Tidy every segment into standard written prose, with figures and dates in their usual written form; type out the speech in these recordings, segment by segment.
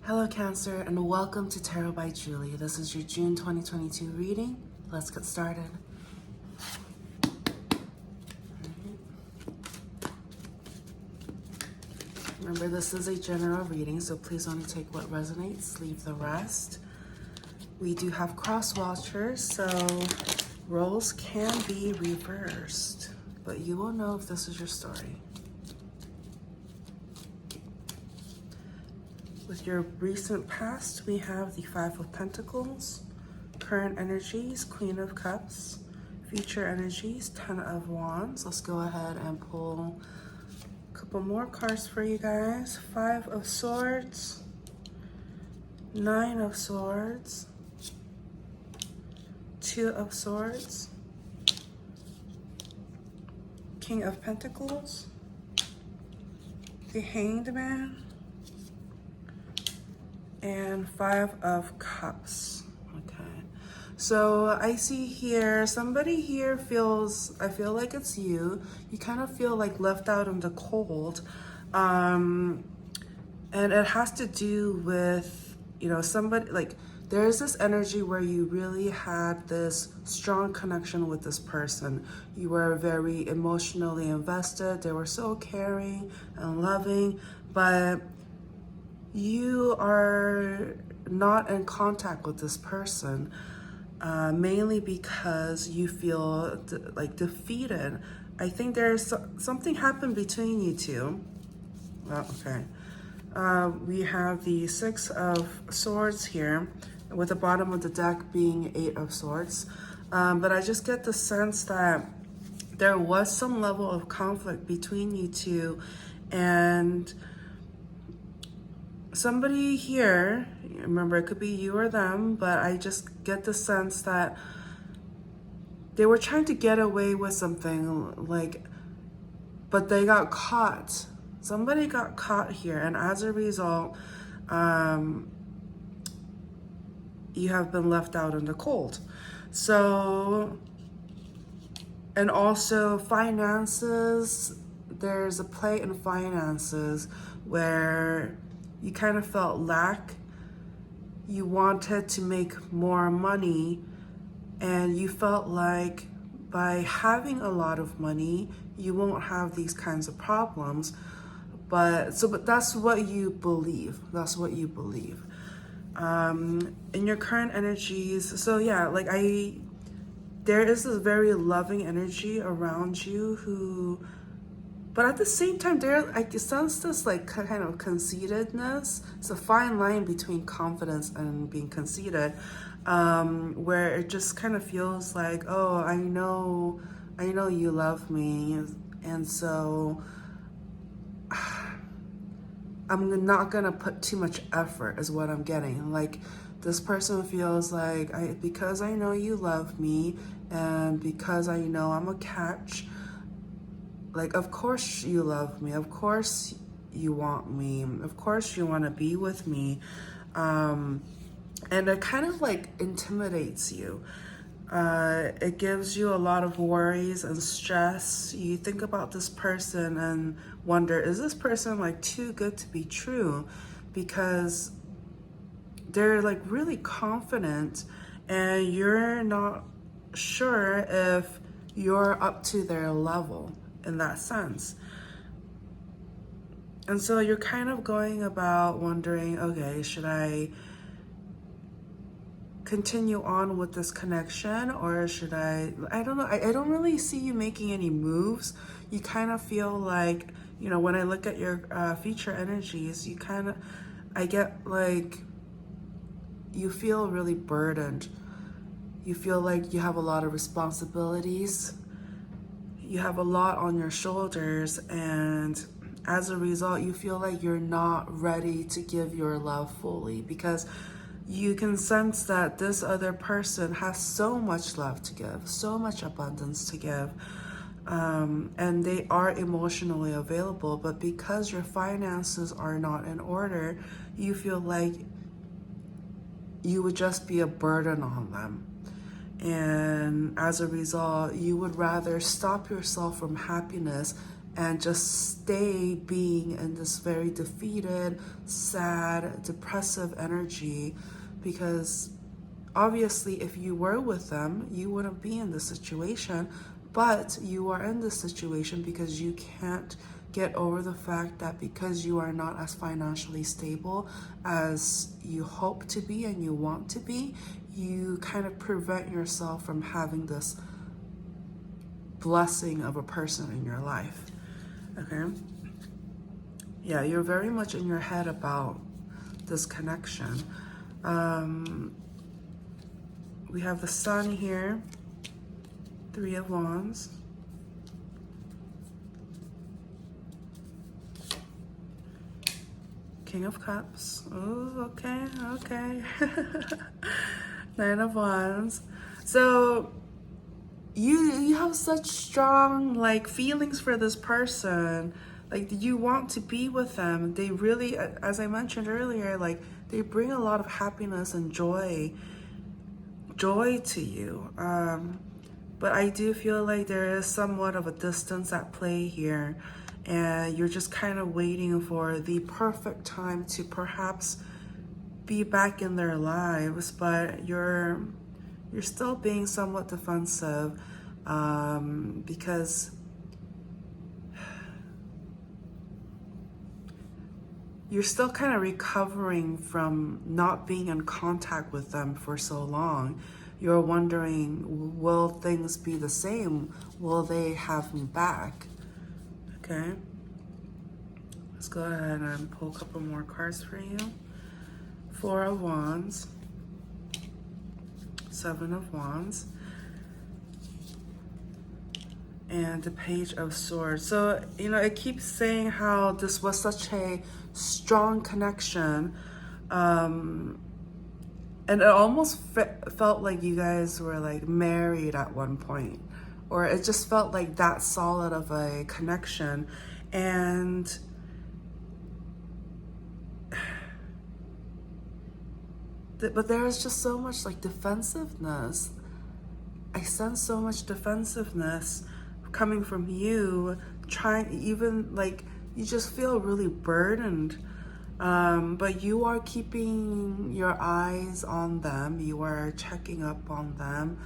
Hello Cancer, and welcome to Tarot by Julie. This is your June 2022 reading. Let's get started. Remember, this is a general reading, so please only take what resonates, leave the rest. We do have cross watchers, so roles can be reversed, but you will know if this is your story. With your recent past, we have the Five of Pentacles, current energies, Queen of Cups, future energies, Ten of Wands. Let's go ahead and pull a couple more cards for you guys. Five of Swords, Nine of Swords, Two of Swords, King of Pentacles, the Hanged Man, and Five of Cups. Okay, so I see here somebody here feels, I feel like it's you kind of feel like left out in the cold, and it has to do with, you know, somebody, like there's this energy where you really had this strong connection with this person. You were very emotionally invested. They were so caring and loving, but you are not in contact with this person, mainly because you feel like defeated. I think there's something happened between you two. Oh, okay. We have the Six of Swords here, with the bottom of the deck being Eight of Swords. But I just get the sense that there was some level of conflict between you two, and somebody here, remember it could be you or them, but I just get the sense that they were trying to get away with something, like, but they got caught. Somebody got caught here, and as a result, you have been left out in the cold. So, and also finances, there's a play in finances where you kind of felt lack. You wanted to make more money, and you felt like by having a lot of money, you won't have these kinds of problems. But that's what you believe. That's what you believe. In your current energies, so yeah, like there is this very loving energy around you who, but at the same time, I sense this like kind of conceitedness. It's a fine line between confidence and being conceited, where it just kind of feels like, oh, I know you love me, and so I'm not gonna put too much effort, is what I'm getting. Like, this person feels like, because I know you love me, and because I know I'm a catch, like, of course you love me, of course you want me, of course you want to be with me, and it kind of like intimidates you. It gives you a lot of worries and stress. You think about this person and wonder, is this person like too good to be true? Because they're like really confident, and you're not sure if you're up to their level in that sense. And so you're kind of going about wondering, okay, should I continue on with this connection, or should I don't know. I don't really see you making any moves. You kind of feel like, you know, when I look at your future energies, you kind of, I get like, you feel really burdened. You feel like you have a lot of responsibilities. You have a lot on your shoulders, and as a result, you feel like you're not ready to give your love fully, because you can sense that this other person has so much love to give, so much abundance to give, and they are emotionally available, but because your finances are not in order, you feel like you would just be a burden on them. And as a result, you would rather stop yourself from happiness and just stay being in this very defeated, sad, depressive energy, because obviously if you were with them, you wouldn't be in this situation, but you are in this situation because you can't get over the fact that because you are not as financially stable as you hope to be and you want to be, you kind of prevent yourself from having this blessing of a person in your life. Okay? Yeah, you're very much in your head about this connection. We have the Sun here, 3 of Wands. King of Cups. Oh, okay. 9 of Wands. So you have such strong like feelings for this person. Like you want to be with them. They really, as I mentioned earlier, like they bring a lot of happiness and joy to you. But I do feel like there is somewhat of a distance at play here, and you're just kind of waiting for the perfect time to perhaps be back in their lives, but you're still being somewhat defensive, because you're still kind of recovering from not being in contact with them for so long. You're wondering, will things be the same? Will they have me back? Okay. Let's go ahead and pull a couple more cards for you. 4 of Wands. 7 of Wands. And the Page of Swords. So, you know, it keeps saying how this was such a strong connection. And it almost felt like you guys were like married at one point, or it just felt like that solid of a connection. And but there is just so much like defensiveness. I sense so much defensiveness coming from you, trying, even like you just feel really burdened. But you are keeping your eyes on them. You are checking up on them.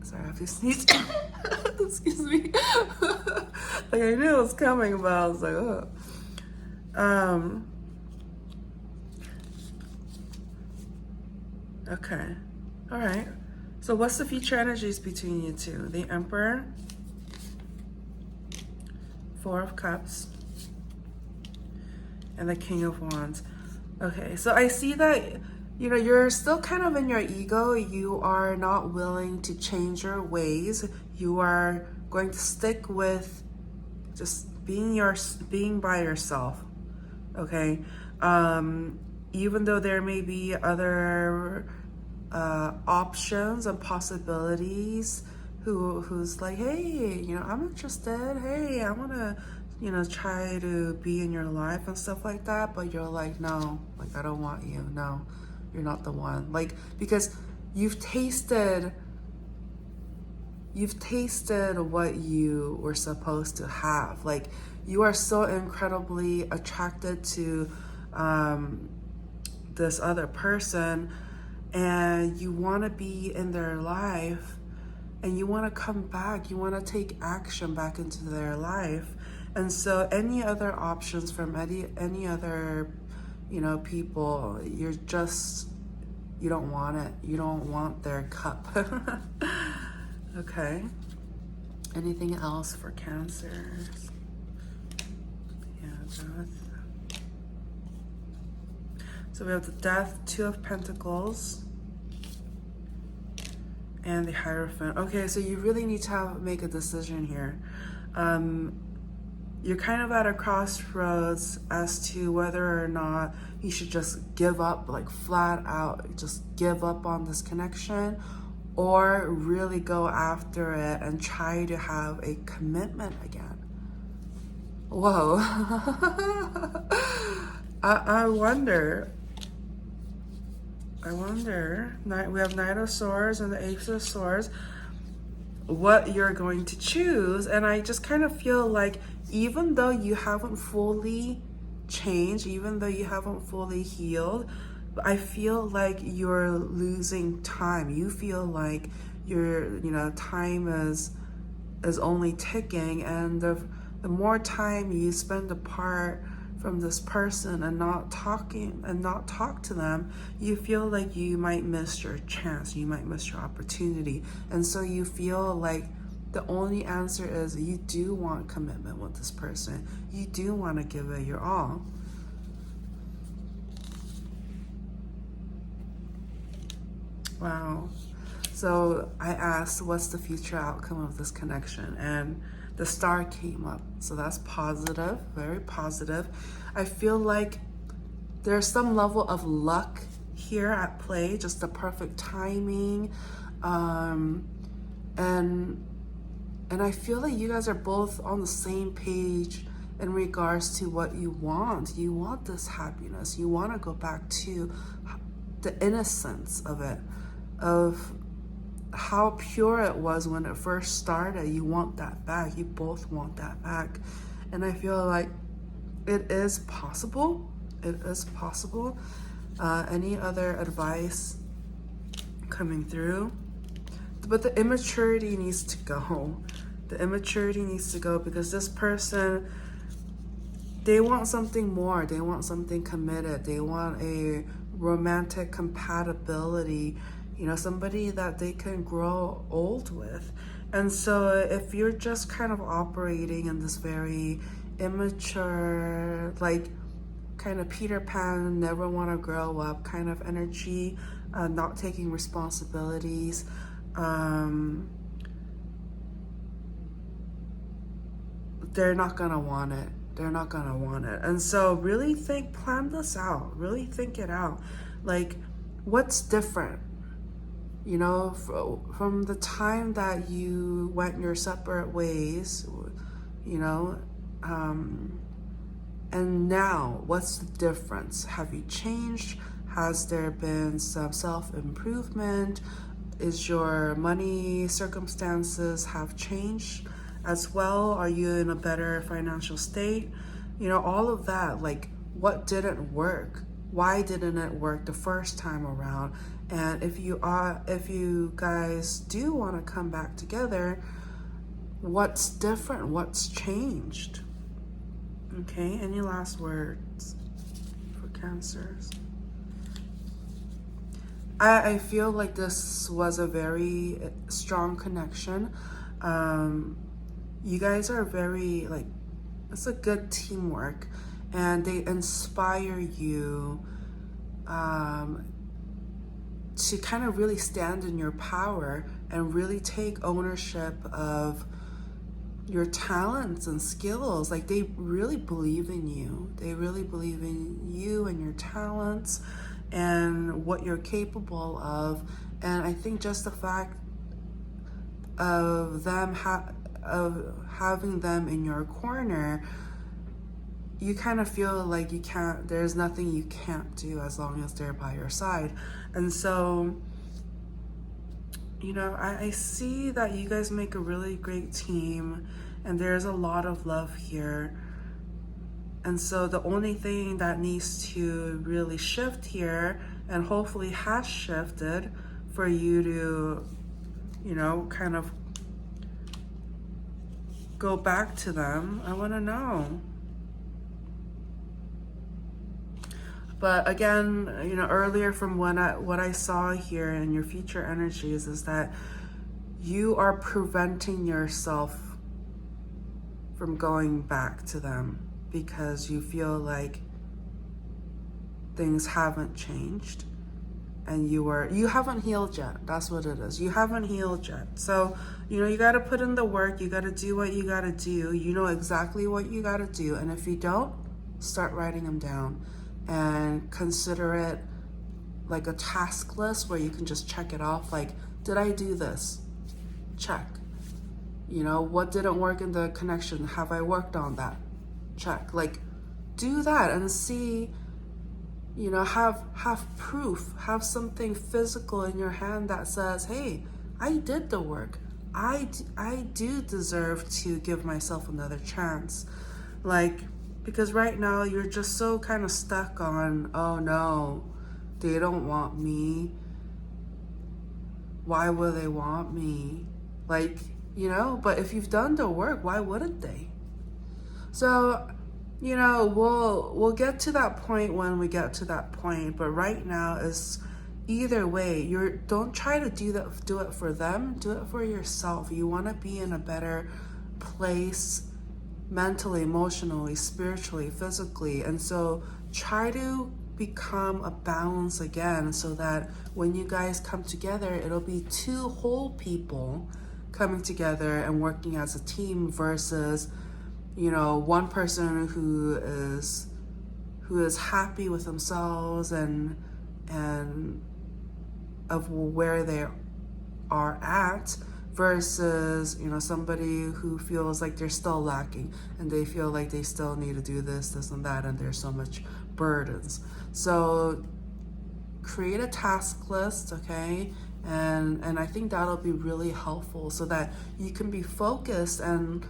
Sorry, I have to sneeze. Excuse me. Like I knew it was coming, but I was like, oh. Okay. All right. So what's the future energies between you two? The Emperor, 4 of Cups, and the King of Wands. Okay, so I see that, you know, you're still kind of in your ego. You are not willing to change your ways. You are going to stick with just being by yourself. Okay, even though there may be other options and possibilities, who's like, hey, you know, I'm interested. Hey, I want to, you know, try to be in your life and stuff like that. But you're like, no, like I don't want you. No, you're not the one. Like, because you've tasted what you were supposed to have. Like, you are so incredibly attracted to this other person, and you want to be in their life, and you want to come back. You want to take action back into their life. And so any other options from any other, you know, people, you don't want it. You don't want their cup. Okay. Anything else for Cancers? Yeah, Death. So we have the Death, 2 of Pentacles, and the Hierophant. Okay, so you really need to make a decision here. You're kind of at a crossroads as to whether or not you should just give up, like flat out, just give up on this connection, or really go after it and try to have a commitment again. Whoa. I wonder. We have Knight of Swords and the Ace of Swords. what you're going to choose. And I just kind of feel like even though you haven't fully changed, even though you haven't fully healed, I feel like you're losing time. You feel like time is only ticking, and the more time you spend apart from this person and not talk to them, you feel like you might miss your chance, you might miss your opportunity. And so you feel like the only answer is you do want commitment with this person. You do want to give it your all. Wow. So I asked, what's the future outcome of this connection? And the star came up. So that's positive, very positive. I feel like there's some level of luck here at play, just the perfect timing. And I feel like you guys are both on the same page in regards to what you want. You want this happiness. You want to go back to the innocence of it, of how pure it was when it first started. You want that back. You both want that back. And I feel like it is possible. It is possible. Any other advice coming through? But the immaturity needs to go. The immaturity needs to go, because this person, they want something more. They want something committed. They want a romantic compatibility, somebody that they can grow old with. And so if you're just kind of operating in this very immature, like kind of Peter Pan, never want to grow up kind of energy, not taking responsibilities, they're not gonna want it. They're not gonna want it. And so really plan this out. Really think it out. Like, what's different? From the time that you went your separate ways, and now, what's the difference? Have you changed? Has there been some self-improvement? Is your money circumstances have changed as well? Are you in a better financial state? All of that, like, what didn't work? Why didn't it work the first time around? And if you guys do want to come back together, what's different? What's changed? Okay, any last words for Cancers? I feel like this was a very strong connection. You guys are very, like, it's a good teamwork, and they inspire you to kind of really stand in your power and really take ownership of your talents and skills. Like, they really believe in you. They really believe in you and your talents and what you're capable of. And I think just the fact of them having them in your corner, you kind of feel like there's nothing you can't do as long as they're by your side. And so, I see that you guys make a really great team, and there's a lot of love here. And so the only thing that needs to really shift here, and hopefully has shifted for you to, kind of go back to them, I want to know. But again, earlier from what I saw here in your future energies is that you are preventing yourself from going back to them because you feel like things haven't changed and you haven't healed yet. That's what it is. You haven't healed yet. So, you got to put in the work. You got to do what you got to do. You know exactly what you got to do. And if you don't, start writing them down and consider it like a task list where you can just check it off. Like, did I do this? Check. What didn't work in the connection? Have I worked on that? Check. Like, do that and see, have proof, have something physical in your hand that says, hey, I did the work. I do deserve to give myself another chance. Like, because right now you're just so kind of stuck on, oh no, they don't want me. Why would they want me? Like, but if you've done the work, why wouldn't they? So, we'll get to that point when we get to that point, but right now is either way, don't try to do it for them, do it for yourself. You want to be in a better place mentally, emotionally, spiritually, physically. And so try to become a balance again so that when you guys come together, it'll be two whole people coming together and working as a team versus, one person who is happy with themselves and of where they are at versus somebody who feels like they're still lacking and they feel like they still need to do this and that, and there's so much burdens. So create a task list, okay? And I think that'll be really helpful so that you can be focused and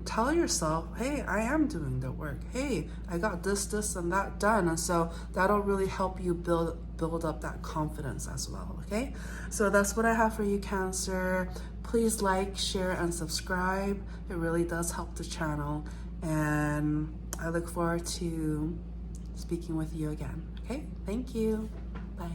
tell yourself, hey, I am doing the work. Hey, I got this, and that done. And so that'll really help you build up that confidence as well, okay? So that's what I have for you, Cancer. Please like, share, and subscribe. It really does help the channel. And I look forward to speaking with you again, okay? Thank you. Bye.